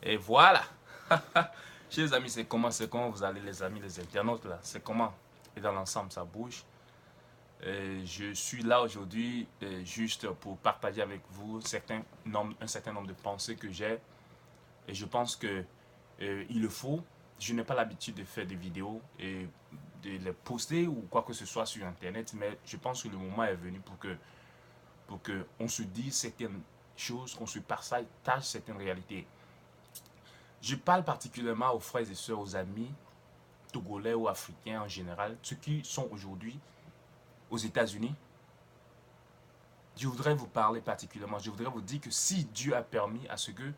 Et voilà. Chers amis, c'est comment vous allez les amis, les internautes là? C'est comment? Et dans l'ensemble, ça bouge. Je suis là aujourd'hui juste pour partager avec vous un certain nombre de pensées que j'ai. Et je pense que il le faut. Je n'ai pas l'habitude de faire des vidéos et de les poster ou quoi que ce soit sur Internet, mais je pense que le moment est venu pour que on se dise certaines choses, qu'on se partage certaines réalités. Je parle particulièrement aux frères et sœurs, aux amis togolais ou africains en général, ceux qui sont aujourd'hui aux États-Unis. Je voudrais vous parler particulièrement, je voudrais vous dire que si Dieu a permis à ce que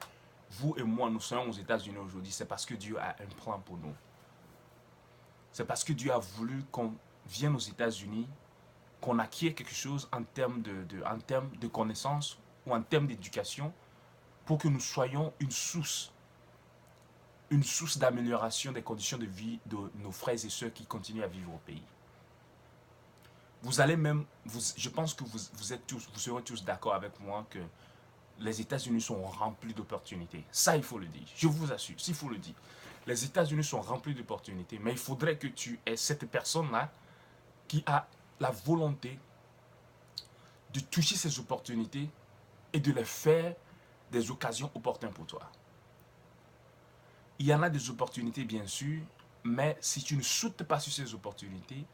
vous et moi nous soyons aux États-Unis aujourd'hui, c'est parce que Dieu a un plan pour nous. C'est parce que Dieu a voulu qu'on vienne aux États-Unis, qu'on acquiert quelque chose en termes de connaissances ou en termes d'éducation pour que nous soyons une source d'amélioration des conditions de vie de nos frères et sœurs qui continuent à vivre au pays. Vous allez même, je pense que vous serez tous d'accord avec moi que les États-Unis sont remplis d'opportunités. Ça, il faut le dire. Je vous assure, s'il faut le dire. Les États-Unis sont remplis d'opportunités, mais il faudrait que tu aies cette personne-là qui a la volonté de toucher ces opportunités et de les faire des occasions opportunes pour toi. Il y en a des opportunités, bien sûr, mais si tu ne sautes pas sur ces opportunités,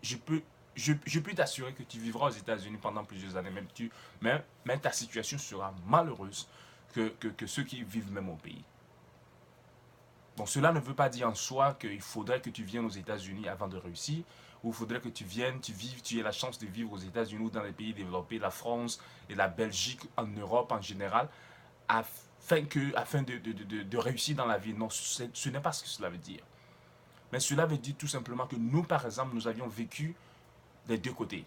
je peux, je peux t'assurer que tu vivras aux États-Unis pendant plusieurs années, même ta situation sera malheureuse que ceux qui vivent même au pays. Bon, cela ne veut pas dire en soi qu'il faudrait que tu viennes aux États-Unis avant de réussir, ou il faudrait que tu viennes, tu vives, tu aies la chance de vivre aux États-Unis ou dans les pays développés, la France et la Belgique, en Europe en général, afin de réussir dans la vie. Non, ce n'est pas ce que cela veut dire. Mais cela veut dire tout simplement que nous, par exemple, nous avions vécu des deux côtés.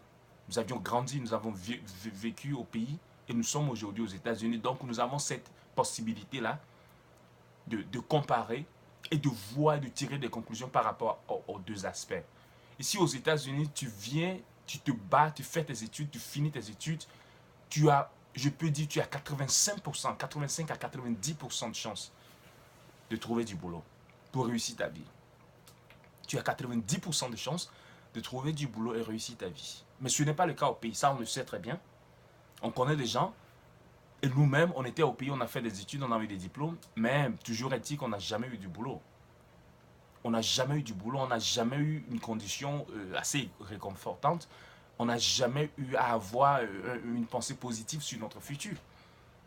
Nous avions grandi, nous avons vécu au pays et nous sommes aujourd'hui aux États-Unis. Donc nous avons cette possibilité-là de comparer et de voir, de tirer des conclusions par rapport aux deux aspects. Ici aux États-Unis, tu viens, tu te bats, tu fais tes études, tu finis tes études, tu as, je peux dire, tu as 85%, 85 à 90% de chances de trouver du boulot pour réussir ta vie. Tu as 90% de chances de trouver du boulot et réussir ta vie. Mais ce n'est pas le cas au pays, ça on le sait très bien. On connaît des gens, et nous-mêmes, on était au pays, on a fait des études, on a eu des diplômes, mais toujours est-il qu'on n'a jamais eu du boulot. On n'a jamais eu du boulot, on n'a jamais eu une condition assez réconfortante, on n'a jamais eu à avoir une pensée positive sur notre futur.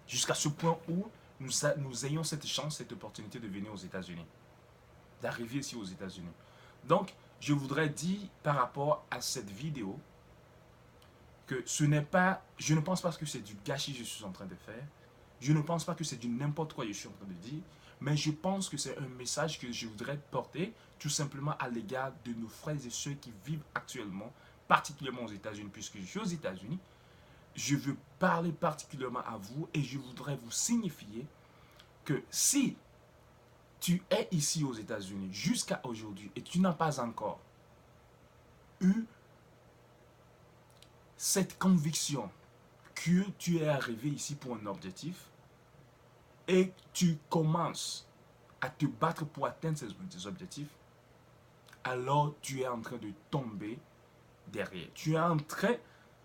Jusqu'à ce point où nous ayons cette chance, cette opportunité de venir aux États-Unis, d'arriver ici aux États-Unis. Donc, je voudrais dire par rapport à cette vidéo que ce n'est pas, je ne pense pas que c'est du gâchis que je suis en train de faire. Je ne pense pas que c'est du n'importe quoi que je suis en train de dire. Mais je pense que c'est un message que je voudrais porter tout simplement à l'égard de nos frères et ceux qui vivent actuellement, particulièrement aux États-Unis, puisque je suis aux États-Unis. Je veux parler particulièrement à vous et je voudrais vous signifier que si tu es ici aux États-Unis jusqu'à aujourd'hui et tu n'as pas encore eu cette conviction que tu es arrivé ici pour un objectif et tu commences à te battre pour atteindre ces objectifs, alors tu es en train de tomber derrière. Tu es en train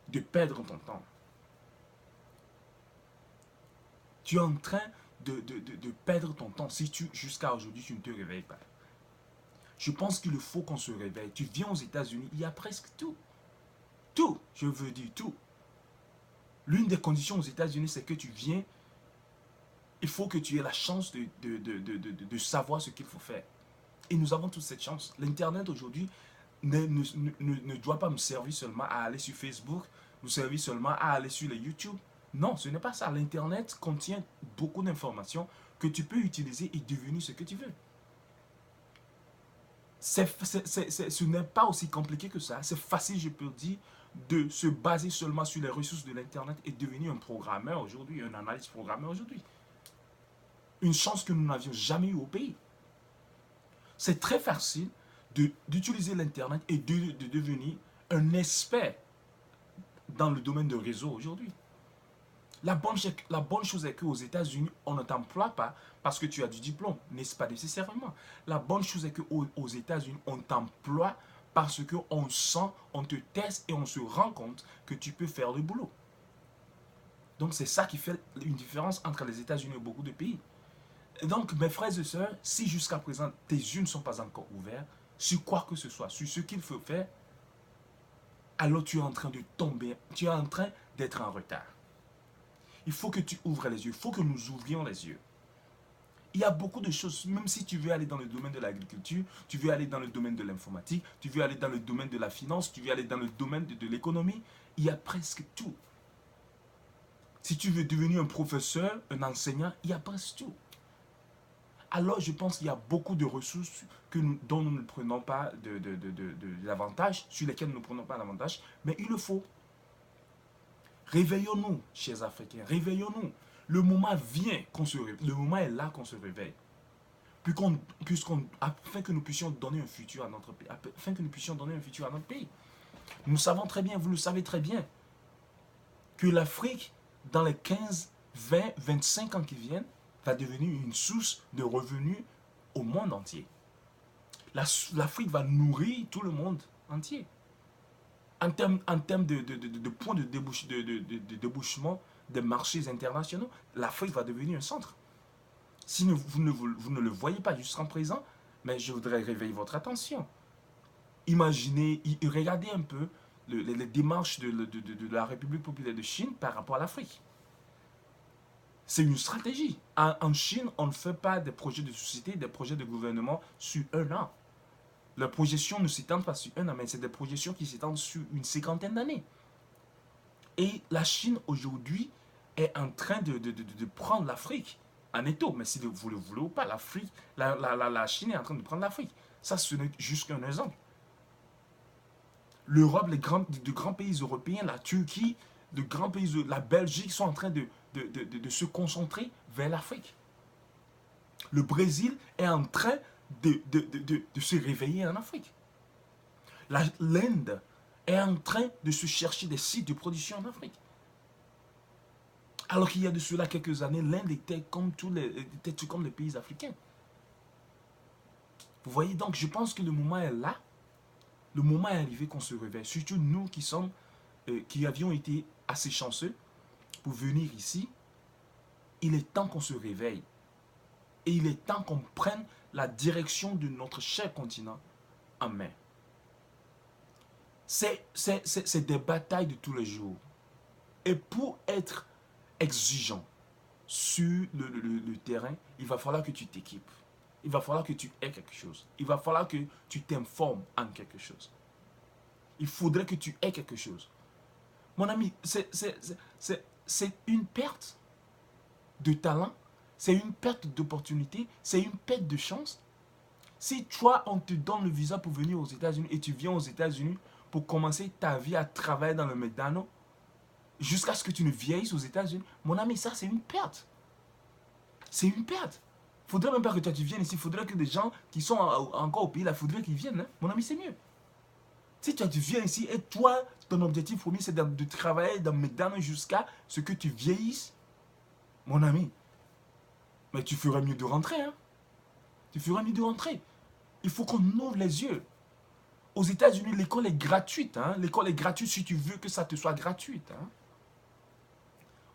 de perdre ton temps. Tu es en train de perdre ton temps si jusqu'à aujourd'hui, tu ne te réveilles pas. Je pense qu'il faut qu'on se réveille. Tu viens aux États-Unis, il y a presque tout. Tout, je veux dire tout. L'une des conditions aux États-Unis, c'est que tu viens, il faut que tu aies la chance de savoir ce qu'il faut faire. Et nous avons toute cette chance. L'Internet aujourd'hui ne doit pas me servir seulement à aller sur Facebook, nous servir seulement à aller sur les YouTube. Non, ce n'est pas ça. L'Internet contient beaucoup d'informations que tu peux utiliser et devenir ce que tu veux. Ce n'est pas aussi compliqué que ça. C'est facile, je peux dire, de se baser seulement sur les ressources de l'Internet et devenir un programmeur aujourd'hui, un analyste programmeur aujourd'hui. Une chance que nous n'avions jamais eue au pays. C'est très facile d'utiliser l'Internet et de devenir un expert dans le domaine de réseau aujourd'hui. La bonne chose est qu'aux États-Unis, on ne t'emploie pas parce que tu as du diplôme, n'est-ce pas nécessairement. La bonne chose est qu'aux États-Unis, on t'emploie parce qu'on sent, on te teste et on se rend compte que tu peux faire le boulot. Donc c'est ça qui fait une différence entre les États-Unis et beaucoup de pays. Et donc mes frères et sœurs, si jusqu'à présent tes yeux ne sont pas encore ouverts sur quoi que ce soit, sur ce qu'il faut faire, alors tu es en train de tomber, tu es en train d'être en retard. Il faut que tu ouvres les yeux, il faut que nous ouvrions les yeux. Il y a beaucoup de choses, même si tu veux aller dans le domaine de l'agriculture, tu veux aller dans le domaine de l'informatique, tu veux aller dans le domaine de la finance, tu veux aller dans le domaine de l'économie, il y a presque tout. Si tu veux devenir un professeur, un enseignant, il y a presque tout. Alors je pense qu'il y a beaucoup de ressources dont nous ne prenons pas l'avantage, sur lesquelles nous ne prenons pas l'avantage, mais il le faut. Réveillons-nous, chers Africains, réveillons-nous. Le moment vient qu'on se réveille, le moment est là qu'on se réveille. Afin que nous puissions donner un futur à notre pays, afin que nous puissions donner un futur à notre pays. Nous savons très bien, vous le savez très bien, que l'Afrique, dans les 15, 20, 25 ans qui viennent, va devenir une source de revenus au monde entier. L'Afrique va nourrir tout le monde entier. En termes de points de débouchement des marchés internationaux, l'Afrique va devenir un centre. Si vous ne le voyez pas jusqu'en présent, mais je voudrais réveiller votre attention. Imaginez, regardez un peu les démarches de la République populaire de Chine par rapport à l'Afrique. C'est une stratégie. En Chine, on ne fait pas des projets de société, des projets de gouvernement sur un an. Les projections ne s'étendent pas sur un an, mais c'est des projections qui s'étendent sur une cinquantaine d'années. Et la Chine, aujourd'hui, est en train de prendre l'Afrique en étau. Mais si vous le voulez ou pas, la Chine est en train de prendre l'Afrique. Ça, ce n'est juste qu'un exemple. L'Europe, de grands pays européens, la Turquie, de grands pays, la Belgique sont en train de se concentrer vers l'Afrique. Le Brésil est en train de se réveiller en Afrique. L'Inde est en train de se chercher des sites de production en Afrique. Alors qu'il y a de cela quelques années, l'Inde était comme les pays africains. Vous voyez, donc je pense que le moment est là. Le moment est arrivé qu'on se réveille. Surtout nous qui avions été assez chanceux pour venir ici. Il est temps qu'on se réveille. Et il est temps qu'on prenne la direction de notre cher continent en main. C'est des batailles de tous les jours. Et pour être exigeant sur le terrain, il va falloir que tu t'équipes. Il va falloir que tu aies quelque chose. Il va falloir que tu t'informes en quelque chose. Il faudrait que tu aies quelque chose. Mon ami, c'est une perte de talent, c'est une perte d'opportunité, c'est une perte de chance. Si toi, on te donne le visa pour venir aux États-Unis et tu viens aux États-Unis pour commencer ta vie à travailler dans le McDonald's jusqu'à ce que tu ne vieillisses aux États-Unis, mon ami, ça c'est une perte. C'est une perte. Il ne faudrait même pas que toi tu viennes ici, il faudrait que des gens qui sont encore au pays, là, il faudrait qu'ils viennent. Hein? Mon ami, c'est mieux. Si toi tu viens ici et toi, ton objectif premier, c'est de travailler dans McDonald's jusqu'à ce que tu vieillisses, mon ami, mais tu ferais mieux de rentrer. Hein? Tu ferais mieux de rentrer. Il faut qu'on ouvre les yeux. Aux États-Unis, l'école est gratuite. Hein? L'école est gratuite si tu veux que ça te soit gratuite. Hein?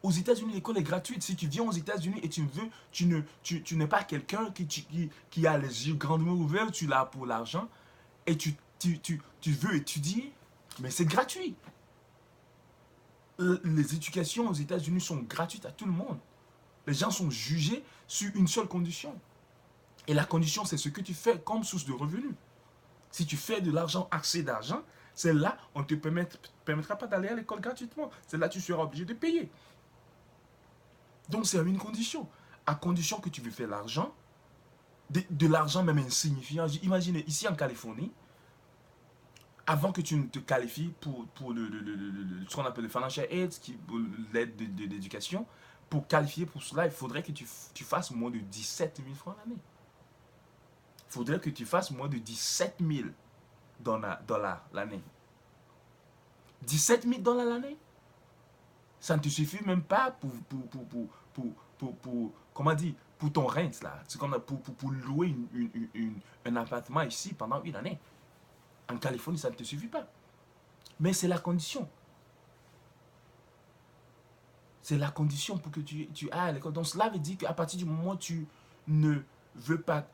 Aux États-Unis, l'école est gratuite. Si tu viens aux États-Unis et tu n'es pas quelqu'un qui a les yeux grandement ouverts, tu l'as pour l'argent et tu veux étudier, mais c'est gratuit. Les éducations aux États-Unis sont gratuites à tout le monde. Les gens sont jugés sur une seule condition. Et la condition, c'est ce que tu fais comme source de revenus. Si tu fais de l'argent, accès d'argent, c'est là, on ne te permettra pas d'aller à l'école gratuitement. C'est là que tu seras obligé de payer. Donc, c'est une condition. À condition que tu veux faire l'argent, de l'argent même insignifiant. Imaginez, ici en Californie, avant que tu ne te qualifies pour ce qu'on appelle le financial aid, l'aide de l'éducation, pour qualifier pour cela, il faudrait que tu fasses moins de 17 000 francs l'année. Il faudrait que tu fasses moins de 17 000 dollars l'année. 17 000 dollars l'année? Ça ne te suffit même pas comment dire, pour ton rent, là. C'est comme pour louer un appartement ici pendant une année. En Californie, ça ne te suffit pas. Mais c'est la condition. C'est la condition pour que tu ailles à l'école. Donc cela veut dire qu'à partir du moment où tu ne veux pas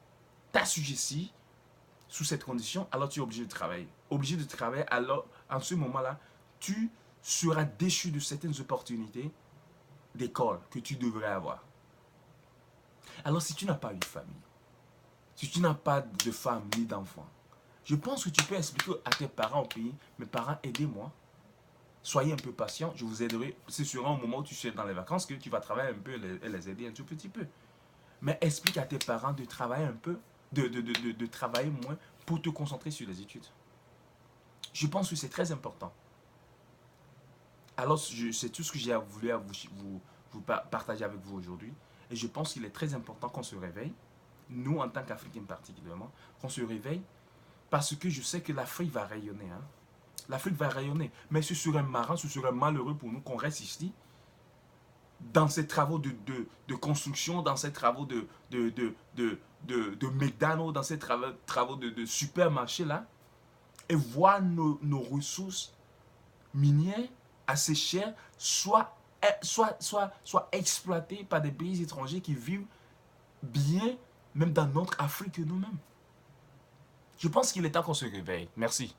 t'assujettir sous cette condition, alors tu es obligé de travailler. Obligé de travailler, alors en ce moment-là, tu seras déchu de certaines opportunités d'école que tu devrais avoir. Alors si tu n'as pas eu de famille, si tu n'as pas de femme ni d'enfant, je pense que tu peux expliquer à tes parents au pays, mes parents, aidez-moi. Soyez un peu patient, je vous aiderai. C'est sûrement au moment où tu es dans les vacances que tu vas travailler un peu et les aider un tout petit peu. Mais explique à tes parents de travailler un peu, de travailler moins pour te concentrer sur les études. Je pense que c'est très important. Alors, c'est tout ce que j'ai voulu vous partager avec vous aujourd'hui. Et je pense qu'il est très important qu'on se réveille, nous en tant qu'Africains particulièrement, qu'on se réveille parce que je sais que l'Afrique va rayonner. Hein. L'Afrique va rayonner. Mais ce serait marrant, ce serait malheureux pour nous qu'on reste ici dans ces travaux de construction, dans ces travaux de McDonald's, dans ces travaux de supermarchés là, et voir nos ressources minières assez chères soit exploitées par des pays étrangers qui vivent bien, même dans notre Afrique nous-mêmes. Je pense qu'il est temps qu'on se réveille. Merci.